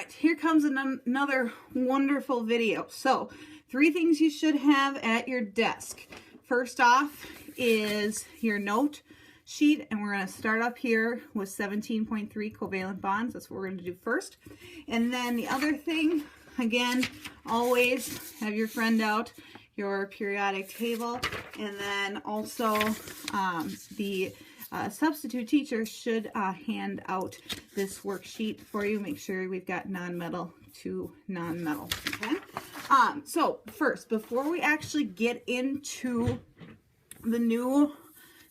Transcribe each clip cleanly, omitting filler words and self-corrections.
right, here comes another wonderful video. So 3 things you should have at your desk. First off is your note sheet, and we're going to start up here with 17.3 covalent bonds. That's what we're going to do first. And then the other thing, again, always have your friend out your periodic table, and then also the substitute teacher should hand out this worksheet for you. Make sure we've got non-metal to non-metal. Okay. So first, before we actually get into the new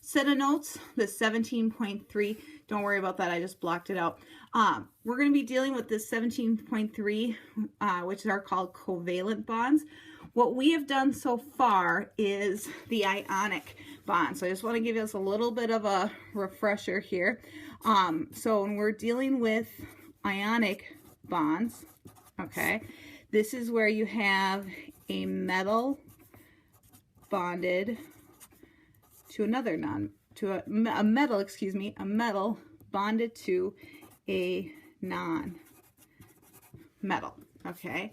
set of notes, the 17.3, don't worry about that, I just blocked it out. We're going to be dealing with this 17.3, which are called covalent bonds. What we have done so far is the ionic bond. So I just want to give us a little bit of a refresher here. So when we're dealing with ionic bonds, okay, this is where you have a metal bonded to another a metal bonded to a non-metal, okay?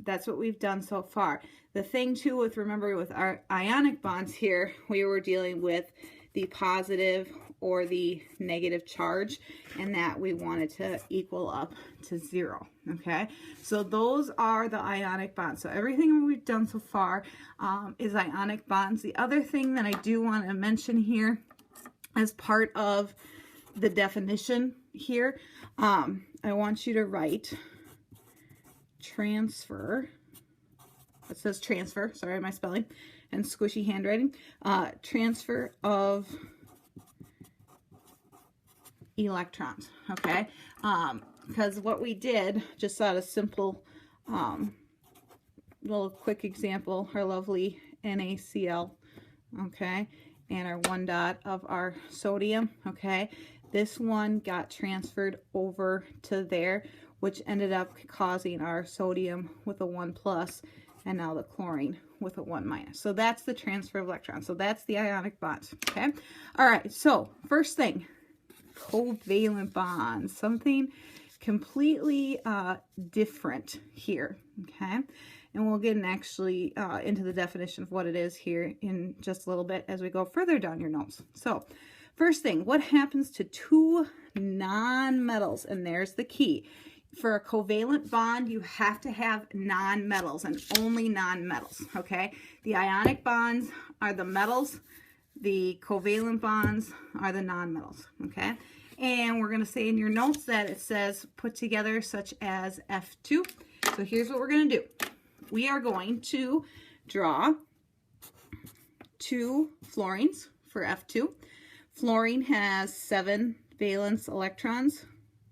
That's what we've done so far. The thing too remember with our ionic bonds here, we were dealing with the positive or the negative charge, and that we wanted to equal up to 0, okay? So those are the ionic bonds. So everything we've done so far is ionic bonds. The other thing that I do want to mention here as part of the definition here, I want you to write transfer. It says transfer, sorry, my spelling and squishy handwriting. Transfer of electrons, okay? Because what we did, just out of simple little quick example, our lovely NaCl, okay, and our 1 dot of our sodium, okay, this one got transferred over to there, which ended up causing our sodium with a 1 plus, and now the chlorine with a 1 minus. So that's the transfer of electrons. So that's the ionic bonds, okay? All right, so first thing, covalent bonds, something completely different here, okay? And we'll get actually into the definition of what it is here in just a little bit as we go further down your notes. So first thing, what happens to 2 non-metals? And there's the key. For a covalent bond, you have to have non-metals and only non-metals, okay? The ionic bonds are the metals. The covalent bonds are the non-metals, okay? And we're going to say in your notes that it says put together such as F2. So here's what we're going to do. We are going to draw 2 fluorines for F2. Fluorine has 7 valence electrons,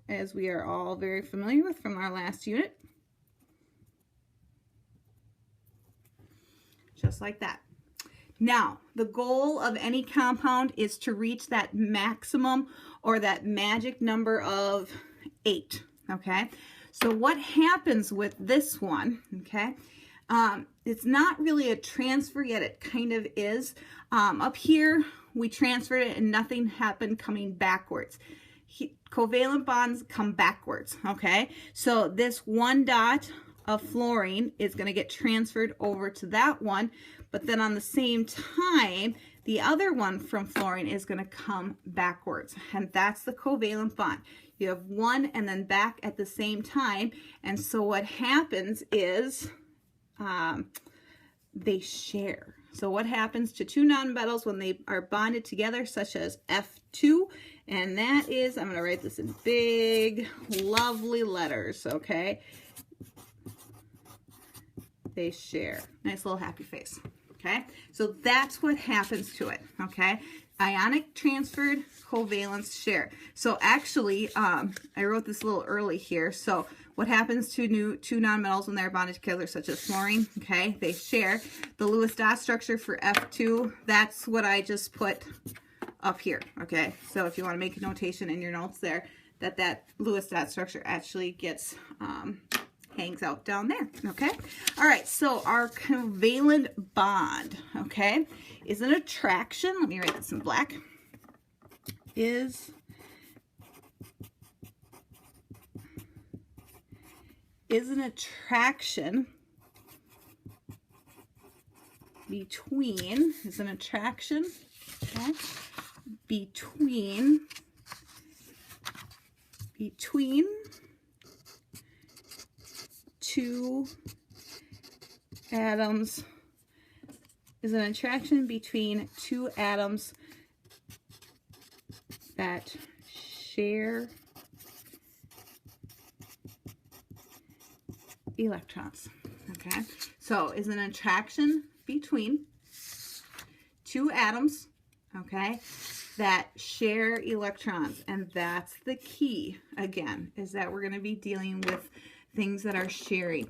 as we are all very familiar with from our last unit. Just like that. Now, the goal of any compound is to reach that maximum or that magic number of 8, okay? So what happens with this one, okay? It's not really a transfer yet, it kind of is. Up here, we transferred it and nothing happened coming backwards. Covalent bonds come backwards, okay? So this 1 dot of fluorine is going to get transferred over to that one, but then on the same time, the other one from fluorine is going to come backwards, and that's the covalent bond. You have 1 and then back at the same time, and so what happens is they share. So what happens to 2 nonmetals when they are bonded together, such as F2, and that is, I'm going to write this in big, lovely letters, okay? They share. Nice little happy face, okay? So that's what happens to it, okay? Ionic transferred, covalence share. So actually, I wrote this a little early here. So what happens to 2 nonmetals when they're bonded together, such as fluorine, okay? They share. The Lewis dot structure for F2, that's what I just put up here, okay? So if you want to make a notation in your notes there, that Lewis dot structure actually gets hangs out down there, okay? All right, so our covalent bond, okay, is an attraction. Let me write this in black. Is is an attraction between, okay, between two atoms, is an attraction between two atoms that share electrons. Okay, so is an attraction between two atoms, okay, that share electrons. And that's the key, again, is that we're going to be dealing with things that are sharing.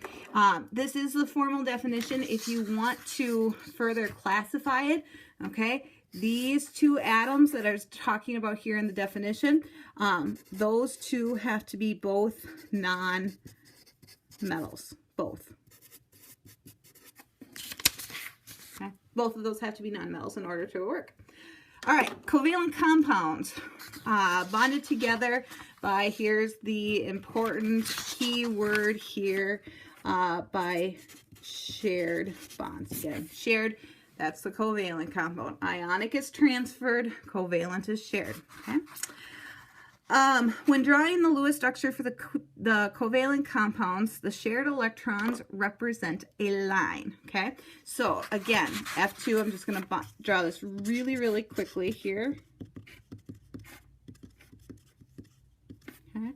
This is the formal definition. If you want to further classify it, okay, these two atoms that I was talking about here in the definition, those two have to be both non-metals, both. Okay, both of those have to be non-metals in order to work. All right, covalent compounds, bonded together by, here's the important key word here, by shared bonds. Again, shared, that's the covalent compound. Ionic is transferred, covalent is shared. Okay. When drawing the Lewis structure for the covalent compounds, the shared electrons represent a line, okay? So again, F2, I'm just going to draw this really, really quickly here. Okay.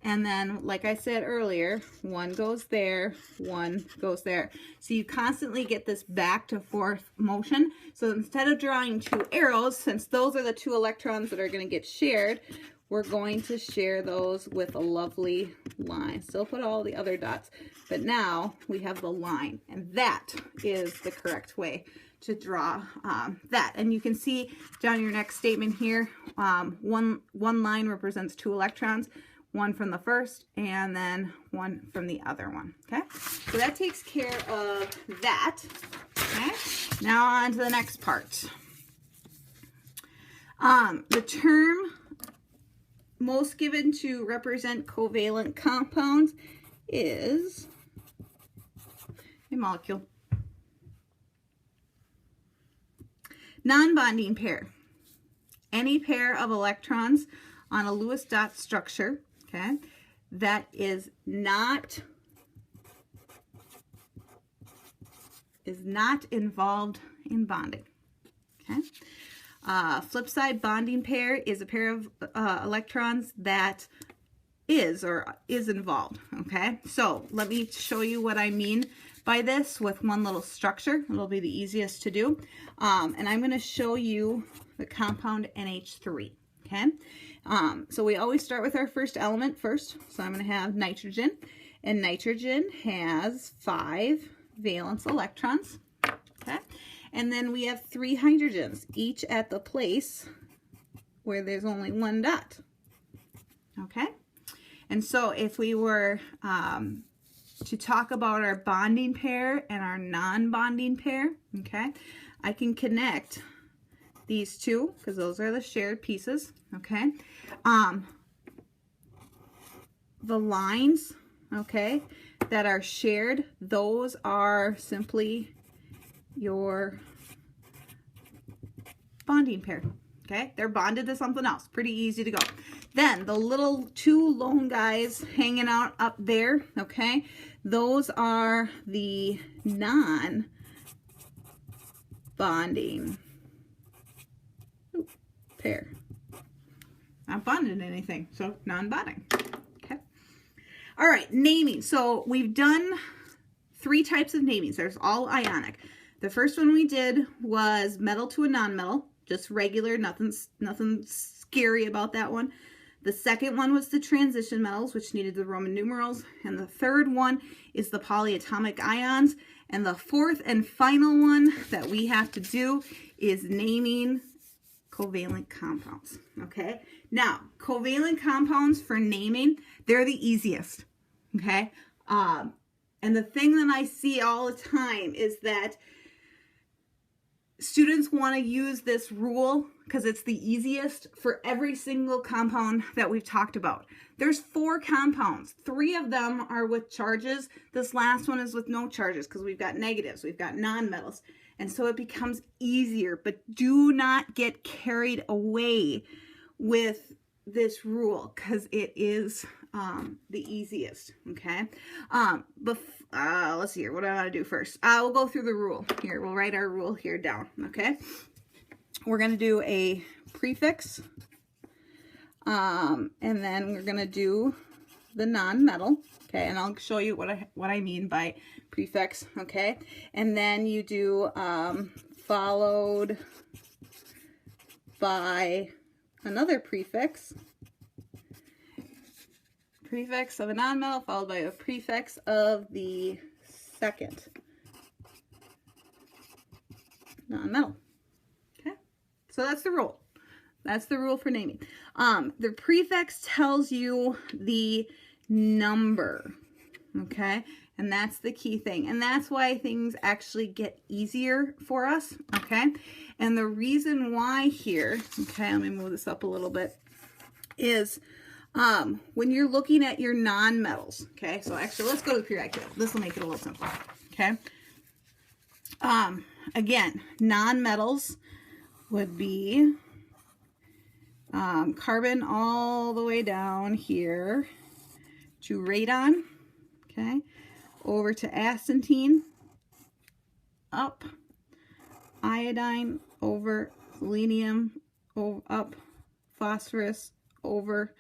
And then, like I said earlier, one goes there, one goes there. So you constantly get this back to forth motion. So instead of drawing two arrows, since those are the two electrons that are going to get shared, we're going to share those with a lovely line. Still put all the other dots, but now we have the line, and that is the correct way to draw that. And you can see down your next statement here, one line represents two electrons, one from the first and then one from the other one. Okay, so that takes care of that. Okay, now on to the next part. The term most given to represent covalent compounds is a molecule. Non-bonding pair. Any pair of electrons on a Lewis dot structure, okay, that is not involved in bonding. Okay. Flip side bonding pair is a pair of electrons that is involved. Okay, so let me show you what I mean by this with one little structure. It'll be the easiest to do. And I'm going to show you the compound NH3. Okay, so we always start with our first element first. So I'm going to have nitrogen, and nitrogen has 5 valence electrons. Okay. And then we have 3 hydrogens, each at the place where there's only one dot. Okay? And so if we were to talk about our bonding pair and our non-bonding pair, okay, I can connect these two because those are the shared pieces, okay? The lines, okay, that are shared, those are simply your bonding pair. Okay, they're bonded to something else. Pretty easy to go. Then the little 2 lone guys hanging out up there, okay, those are the non-bonding pair. Not bonded to anything, so non-bonding. Okay. All right, naming. So we've done 3 types of namings. There's all ionic. The first one we did was metal to a non-metal, just regular, nothing scary about that one. The second one was the transition metals, which needed the Roman numerals. And the third one is the polyatomic ions. And the fourth and final one that we have to do is naming covalent compounds. Okay, now covalent compounds for naming, they're the easiest. Okay, and the thing that I see all the time is that students want to use this rule because it's the easiest for every single compound that we've talked about. There's 4 compounds. 3 of them are with charges. This last one is with no charges because we've got negatives, we've got nonmetals. And so it becomes easier, but do not get carried away with this rule because it is the easiest, okay? Let's see here, what do I want to do first? We'll go through the rule here. We'll write our rule here down, okay? We're going to do a prefix, and then we're going to do the non-metal, okay? And I'll show you what I mean by prefix, okay? And then you do followed by another prefix of a non-metal followed by a prefix of the second non-metal. Okay, so that's the rule. That's the rule for naming. The prefix tells you the number, okay? And that's the key thing. And that's why things actually get easier for us, okay? And the reason why here, okay, let me move this up a little bit, is when you're looking at your non-metals, okay? So actually, let's go to the periodic table. This will make it a little simpler, okay? Again, non-metals would be carbon all the way down here to radon, okay? Over to astatine, up, iodine, over, selenium, up, phosphorus, over,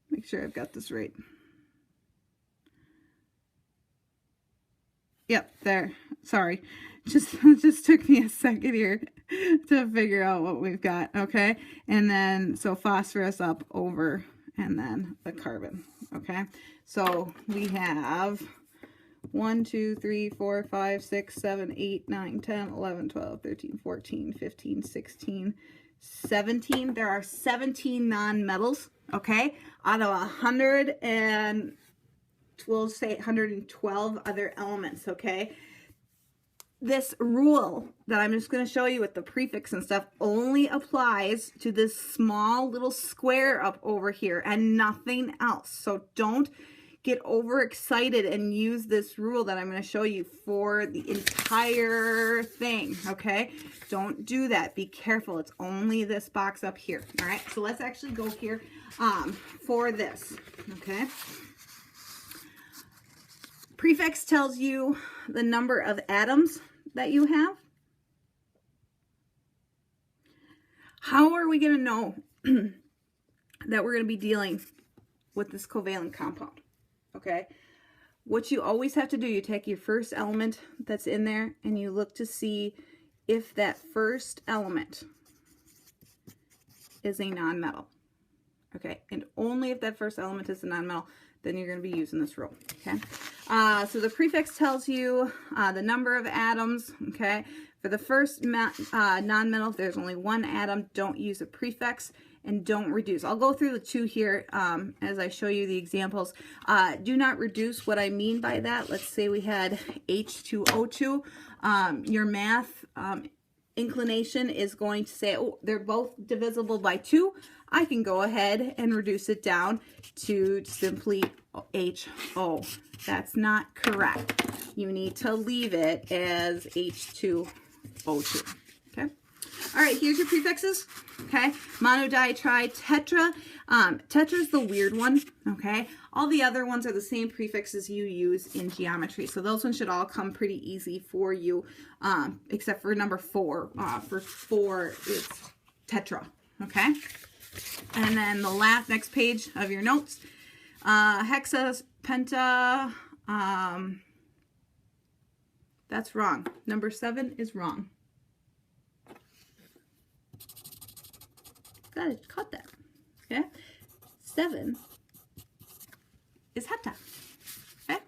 make sure I've got this right. Yep, there. Sorry. Just took me a second here to figure out what we've got, okay? And then, so phosphorus up, over, and then the carbon, okay? So we have 1, 2, 3, 4, 5, 6, 7, 8, 9, 10, 11, 12, 13, 14, 15, 16, 17. There are 17 non-metals, okay? Out of 100 and we'll say 112 other elements, okay? This rule that I'm just going to show you with the prefix and stuff only applies to this small little square up over here and nothing else. So don't get overexcited and use this rule that I'm going to show you for the entire thing, okay? Don't do that. Be careful. It's only this box up here, all right? So let's actually go here for this, okay? Prefix tells you the number of atoms that you have. How are we going to know that we're going to be dealing with this covalent compound? Okay, what you always have to do, you take your first element that's in there and you look to see if that first element is a non-metal. Okay, and only if that first element is a non-metal, then you're going to be using this rule, okay? So the prefix tells you the number of atoms, okay? For the first non-metal, if there's only one atom, don't use a prefix and don't reduce. I'll go through the 2 here as I show you the examples. Do not reduce. What I mean by that, let's say we had H2O2. Your math inclination is going to say, oh, they're both divisible by 2. I can go ahead and reduce it down to simply HO. That's not correct. You need to leave it as H2O2. Okay. All right, here's your prefixes. Okay. Monoditride, tetra. Tetra is the weird one. Okay. All the other ones are the same prefixes you use in geometry. So those ones should all come pretty easy for you, except for number 4. For 4, it's tetra. Okay. And then the next page of your notes, hexa, penta, that's wrong. Number 7 is wrong. Got it, caught that. Okay. 7 is hepta. Okay.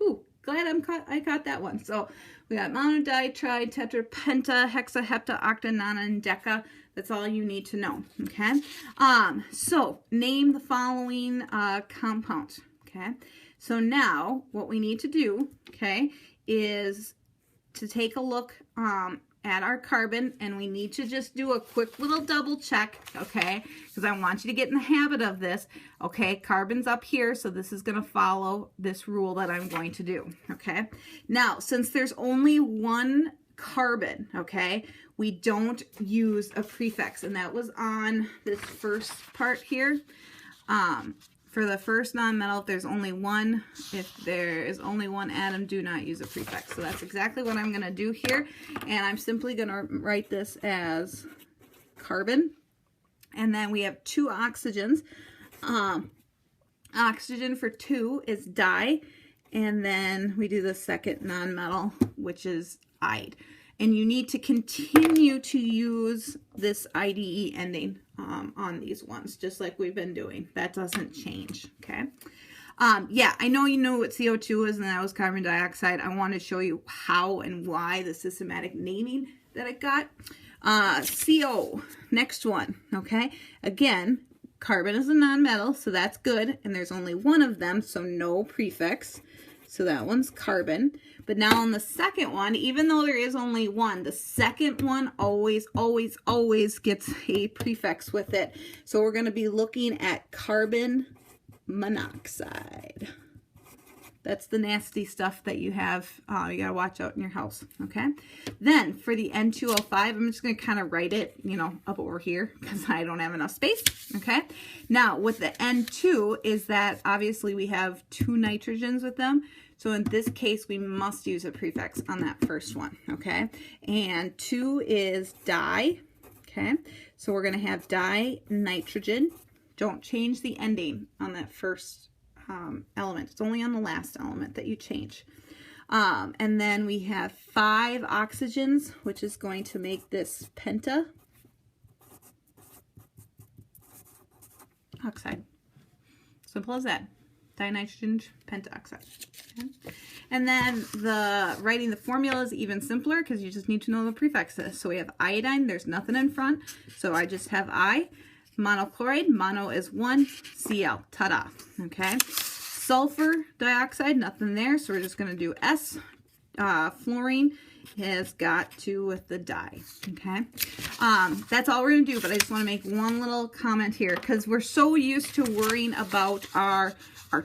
Ooh, glad I caught that one. So we got monoditride, tetra, penta, hexa, hepta, octa, nona, and deca. That's all you need to know, okay? So name the following compounds, okay? So now what we need to do, okay, is to take a look at our carbon, and we need to just do a quick little double check, okay? Because I want you to get in the habit of this, okay? Carbon's up here, so this is going to follow this rule that I'm going to do, okay? Now, since there's only one carbon, okay, we don't use a prefix, and that was on this first part here. For the first nonmetal, if there's only one, if there is only one atom, do not use a prefix. So that's exactly what I'm going to do here. And I'm simply going to write this as carbon. And then we have 2 oxygens. Oxygen for 2 is di. And then we do the second nonmetal, which is ide. And you need to continue to use this IDE ending on these ones, just like we've been doing. That doesn't change, okay? Yeah, I know you know what CO2 is, and that was carbon dioxide. I want to show you how and why the systematic naming that I got. CO, next one, okay? Again, carbon is a nonmetal, so that's good, and there's only one of them, so no prefix. So that one's carbon. But now on the second one, even though there is only one, the second one always gets a prefix with it. So we're going to be looking at carbon monoxide. That's the nasty stuff that you have, you got to watch out in your house, okay? Then for the N2O5, I'm just going to kind of write it, you know, up over here because I don't have enough space, okay? Now with the N2 is that obviously we have 2 nitrogens with them. So in this case, we must use a prefix on that first one, okay? And 2 is di, okay? So we're going to have di-nitrogen. Don't change the ending on that first element. It's only on the last element that you change. And then we have 5 oxygens, which is going to make this penta oxide. Simple as that. Dinitrogen pentaoxide. Okay. And then writing the formula is even simpler because you just need to know the prefixes. So we have iodine, there's nothing in front, so I just have I. Monochloride, mono is 1, Cl, ta-da, okay? Sulfur dioxide, nothing there, so we're just going to do S. Fluorine has got 2 with the di, okay? That's all we're going to do, but I just want to make one little comment here because we're so used to worrying about our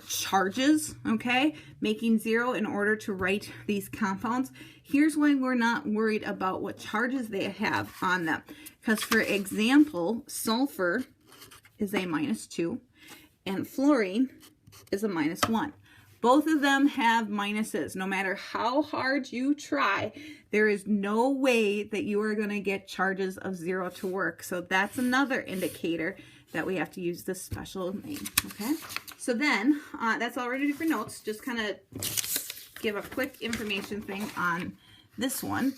charges, okay? Making 0 in order to write these compounds. Here's why we're not worried about what charges they have on them. Because for example, sulfur is a -2 and fluorine is a -1. Both of them have minuses. No matter how hard you try, there is no way that you are going to get charges of 0 to work. So that's another indicator that we have to use this special name, okay? So then, that's all ready for notes. Just kind of give a quick information thing on this one,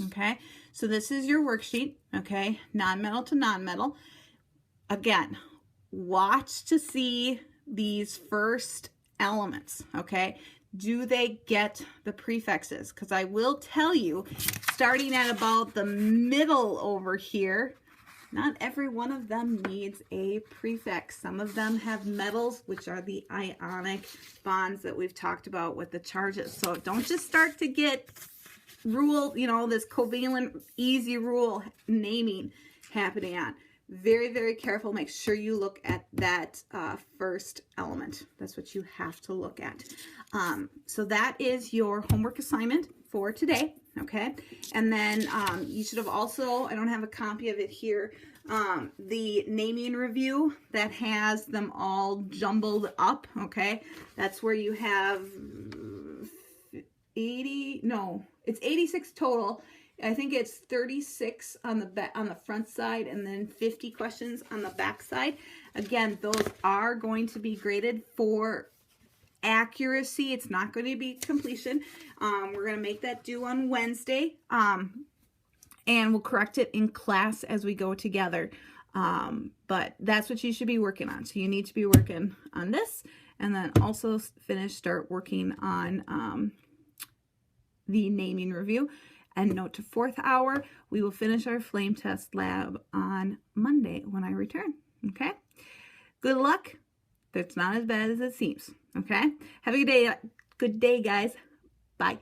okay? So this is your worksheet, okay? Non-metal to non-metal. Again, watch to see these first elements, okay? Do they get the prefixes? Because I will tell you, starting at about the middle over here, not every one of them needs a prefix. Some of them have metals, which are the ionic bonds that we've talked about with the charges. So don't just start to get rule, you know, this covalent easy rule naming happening on. Very, very careful. Make sure you look at that first element. That's what you have to look at. So that is your homework assignment for today, okay? And then you should have also, I don't have a copy of it here, the naming review that has them all jumbled up, okay? That's where you have 86 total. I think it's 36 on the front side and then 50 questions on the back side. Again, those are going to be graded for accuracy. It's not going to be completion. We're going to make that due on Wednesday, and we'll correct it in class as we go together. But that's what you should be working on. So you need to be working on this, and then also start working on the naming review. And note to 4th hour, we will finish our flame test lab on Monday when I return, okay? Good luck. It's not as bad as it seems, okay? Have a good day, guys. Bye.